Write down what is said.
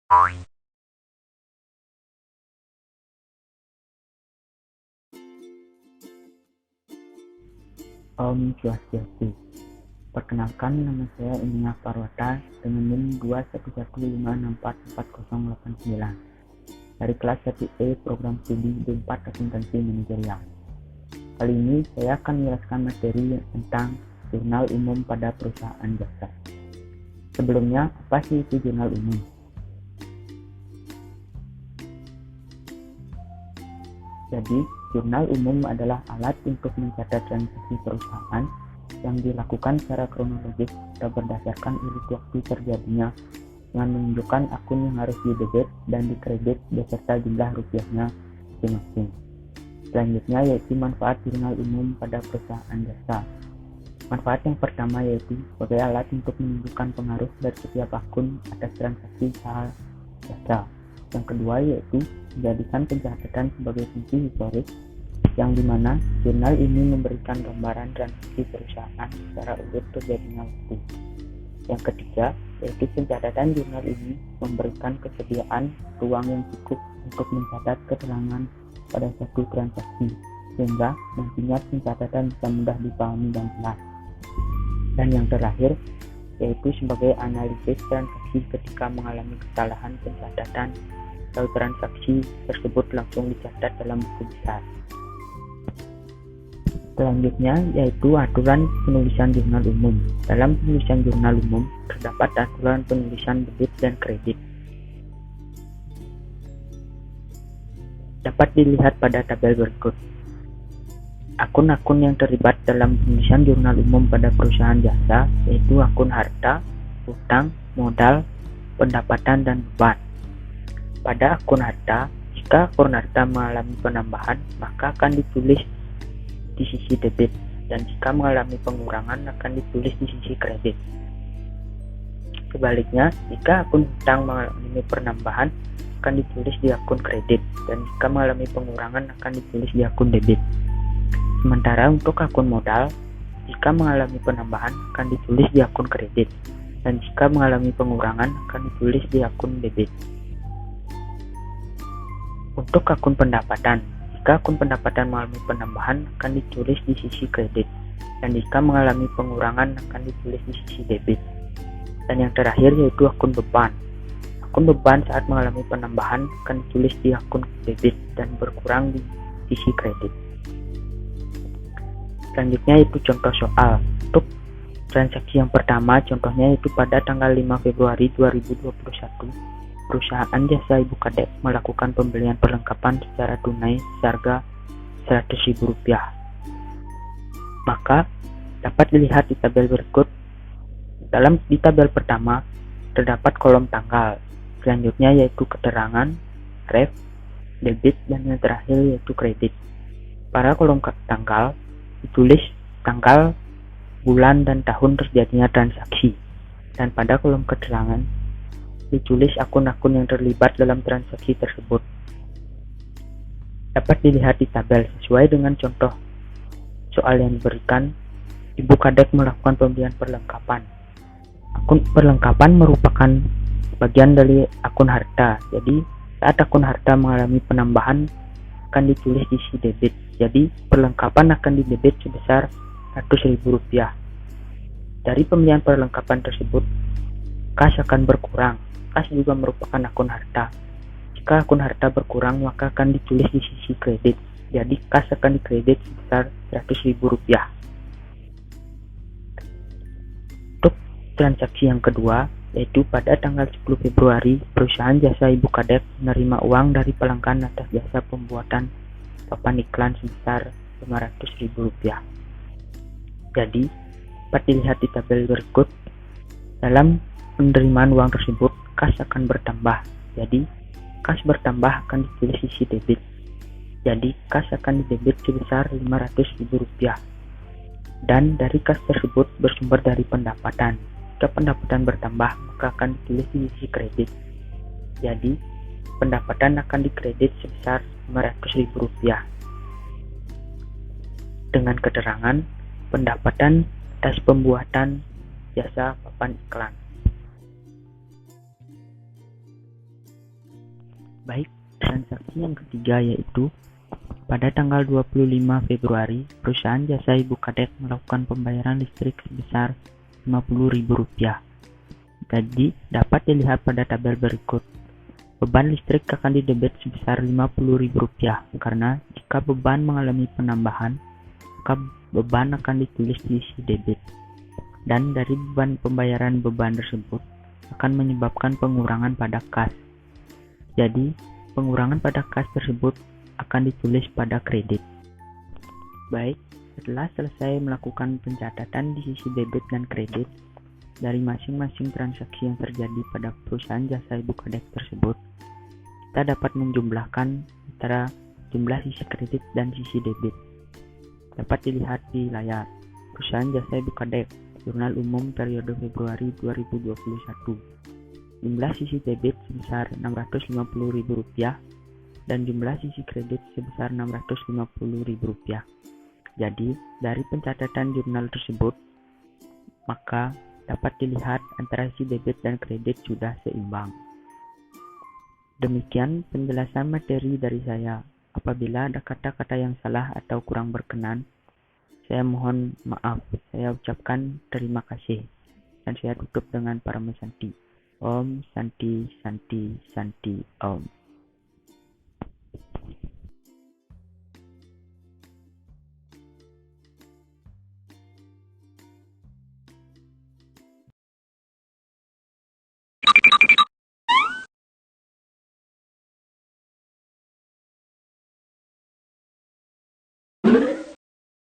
Om Swastiastu. Perkenalkan, nama saya Ininga Parwata dengan NIM 21156444089 dari kelas 1E Program Studi D4 Akuntansi Manajerial. Kali ini saya akan menjelaskan materi tentang jurnal umum pada perusahaan jasa. Sebelumnya, apa sih itu jurnal umum? Jadi, jurnal umum adalah alat untuk mencatat transaksi perusahaan yang dilakukan secara kronologis atau berdasarkan urut waktu terjadinya dengan menunjukkan akun yang harus didebit dan dikredit beserta jumlah rupiahnya masing-masing. Selanjutnya yaitu manfaat jurnal umum pada perusahaan jasa. Manfaat yang pertama yaitu sebagai alat untuk menunjukkan pengaruh dari setiap akun atas transaksi usaha jasa. Yang kedua yaitu menjadikan pencatatan sebagai fungsi historis yang dimana jurnal ini memberikan gambaran transaksi perusahaan secara urut terjadinya waktu. Yang ketiga yaitu pencatatan jurnal ini memberikan kesediaan ruang yang cukup untuk mencatat keterangan pada satu transaksi sehingga nantinya pencatatan bisa mudah dipahami dan jelas. Dan yang terakhir yaitu sebagai analisis transaksi ketika mengalami kesalahan pencatatan atau transaksi tersebut langsung dicatat dalam buku besar. Selanjutnya yaitu aturan penulisan jurnal umum. Dalam penulisan jurnal umum terdapat aturan penulisan debit dan kredit. Dapat dilihat pada tabel berikut. Akun-akun yang terlibat dalam penulisan jurnal umum pada perusahaan jasa yaitu akun harta, utang, modal, pendapatan, dan beban. Pada akun harta, jika akun harta mengalami penambahan, maka akan ditulis di sisi debit, dan jika mengalami pengurangan akan ditulis di sisi kredit. Sebaliknya, jika akun utang mengalami penambahan akan ditulis di akun kredit, dan jika mengalami pengurangan akan ditulis di akun debit. Sementara untuk akun modal, jika mengalami penambahan akan ditulis di akun kredit, dan jika mengalami pengurangan akan ditulis di akun debit. Untuk akun pendapatan, jika akun pendapatan mengalami penambahan akan ditulis di sisi kredit, dan jika mengalami pengurangan akan ditulis di sisi debit. Dan yang terakhir yaitu akun beban. Akun beban saat mengalami penambahan akan ditulis di akun debit dan berkurang di sisi kredit. Selanjutnya itu contoh soal. Untuk transaksi yang pertama, contohnya itu pada tanggal 5 Februari 2021. Perusahaan jasa Ibu Kadek melakukan pembelian perlengkapan secara tunai seharga Rp100.000. Maka dapat dilihat di tabel berikut. Di tabel pertama terdapat kolom tanggal, selanjutnya yaitu keterangan, ref, debit, dan yang terakhir yaitu kredit. Pada kolom tanggal ditulis tanggal, bulan, dan tahun terjadinya transaksi, dan pada kolom keterangan ditulis akun-akun yang terlibat dalam transaksi tersebut. Dapat dilihat di tabel sesuai dengan contoh soal yang diberikan. Ibu Kadek melakukan pembelian perlengkapan. Akun perlengkapan merupakan bagian dari akun harta. Jadi saat akun harta mengalami penambahan akan ditulis di sisi debit. Jadi perlengkapan akan didebit sebesar Rp100.000. Dari pembelian perlengkapan tersebut, kas akan berkurang. Kas juga merupakan akun harta. Jika akun harta berkurang, maka akan ditulis di sisi kredit. Jadi kas akan dikredit sebesar Rp100.000. Untuk transaksi yang kedua, yaitu pada tanggal 10 Februari, perusahaan jasa Ibu Kadek menerima uang dari pelanggan atas jasa pembuatan papan iklan sebesar Rp500.000. Jadi, dapat dilihat di tabel berikut. Dalam penerimaan uang tersebut, kas akan bertambah. Jadi, kas bertambah akan ditulis sisi debit. Jadi, kas akan didebit sebesar Rp500.000. Dan dari kas tersebut bersumber dari pendapatan. Jika pendapatan bertambah, maka akan ditulis di sisi kredit. Jadi, pendapatan akan dikredit sebesar Rp500.000. Dengan keterangan pendapatan atas pembuatan jasa papan iklan. Baik, transaksi yang ketiga yaitu pada tanggal 25 Februari, perusahaan jasa Ibu Kadek melakukan pembayaran listrik sebesar Rp50.000. Jadi, dapat dilihat pada tabel berikut. Beban listrik akan didebit sebesar Rp50.000 karena jika beban mengalami penambahan, maka beban akan ditulis di sisi debit. Dan dari beban pembayaran beban tersebut akan menyebabkan pengurangan pada kas. Jadi, pengurangan pada kas tersebut akan ditulis pada kredit. Baik, setelah selesai melakukan pencatatan di sisi debit dan kredit dari masing-masing transaksi yang terjadi pada perusahaan jasa Ibu Kadek tersebut, kita dapat menjumlahkan antara jumlah sisi kredit dan sisi debit. Dapat dilihat di layar. Perusahaan jasa Ibu Kadek, Jurnal Umum periode Februari 2021. Jumlah sisi debit sebesar Rp650.000 dan jumlah sisi kredit sebesar Rp650.000. Jadi, dari pencatatan jurnal tersebut, maka dapat dilihat antara sisi debit dan kredit sudah seimbang. Demikian penjelasan materi dari saya. Apabila ada kata-kata yang salah atau kurang berkenan, saya mohon maaf. Saya ucapkan terima kasih. Dan saya tutup dengan Parama Santi. Om Santi Santi Santi Om.